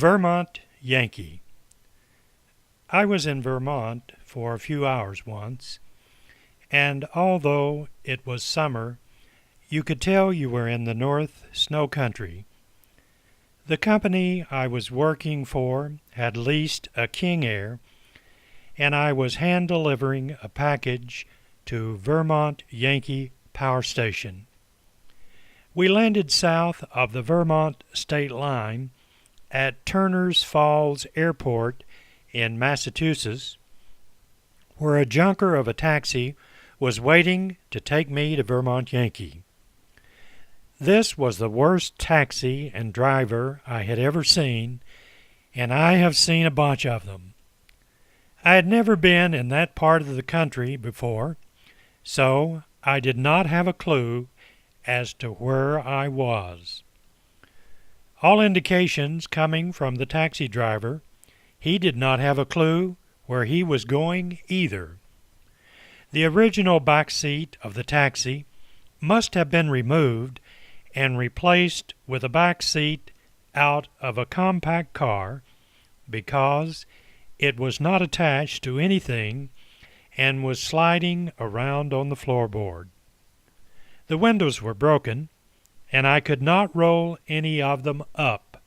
Vermont Yankee. I was in Vermont for a few hours once, and although it was summer, you could tell you were in the North Snow Country. The company I was working for had leased a King Air, and I was hand-delivering a package to Vermont Yankee Power Station. We landed south of the Vermont state line at Turner's Falls Airport in Massachusetts, where a junker of a taxi was waiting to take me to Vermont Yankee. This was the worst taxi and driver I had ever seen, and I have seen a bunch of them. I had never been in that part of the country before, so I did not have a clue as to where I was. All indications coming from the taxi driver, he did not have a clue where he was going either. The original backseat of the taxi must have been removed and replaced with a backseat out of a compact car because it was not attached to anything and was sliding around on the floorboard. The windows were broken, and I could not roll any of them up.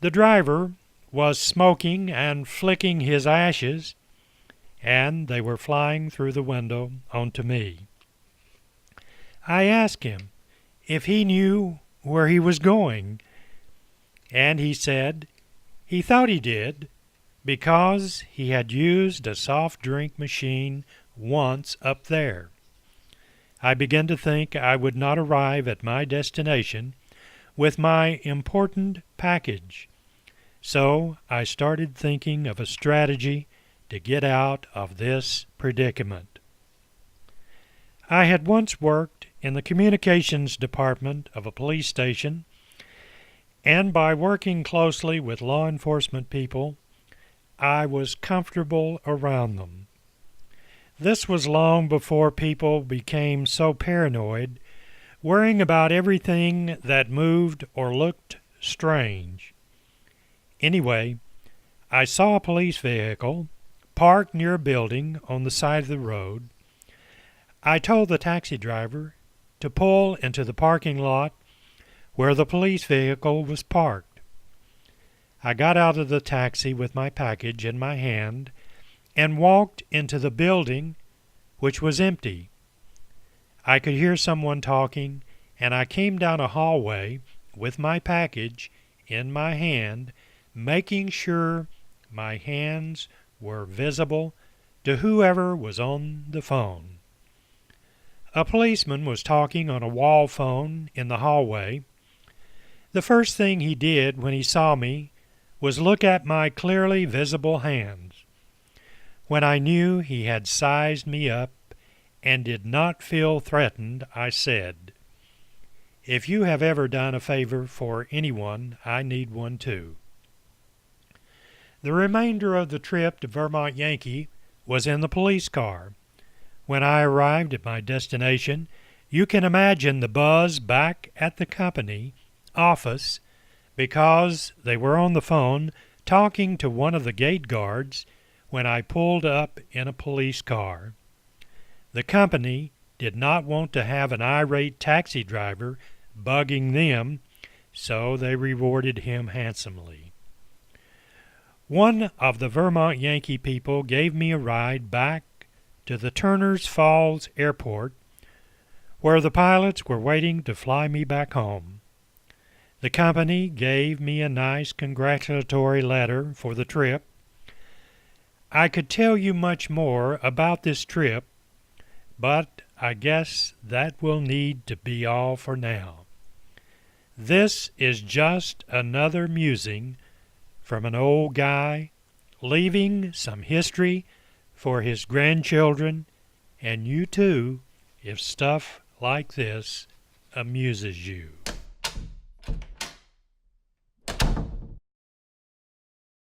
The driver was smoking and flicking his ashes, and they were flying through the window onto me. I asked him if he knew where he was going, and he said he thought he did because he had used a soft drink machine once up there. I began to think I would not arrive at my destination with my important package, so I started thinking of a strategy to get out of this predicament. I had once worked in the communications department of a police station, and by working closely with law enforcement people, I was comfortable around them. This was long before people became so paranoid, worrying about everything that moved or looked strange. Anyway, I saw a police vehicle parked near a building on the side of the road. I told the taxi driver to pull into the parking lot where the police vehicle was parked. I got out of the taxi with my package in my hand and walked into the building, which was empty. I could hear someone talking, and I came down a hallway with my package in my hand, making sure my hands were visible to whoever was on the phone. A policeman was talking on a wall phone in the hallway. The first thing he did when he saw me was look at my clearly visible hands. When I knew he had sized me up and did not feel threatened, I said, "If you have ever done a favor for anyone, I need one too." The remainder of the trip to Vermont Yankee was in the police car. When I arrived at my destination, you can imagine the buzz back at the company office because they were on the phone talking to one of the gate guards when I pulled up in a police car. The company did not want to have an irate taxi driver bugging them, so they rewarded him handsomely. One of the Vermont Yankee people gave me a ride back to the Turner's Falls Airport, where the pilots were waiting to fly me back home. The company gave me a nice congratulatory letter for the trip. I could tell you much more about this trip, but I guess that will need to be all for now. This is just another musing from an old guy leaving some history for his grandchildren and you too if stuff like this amuses you.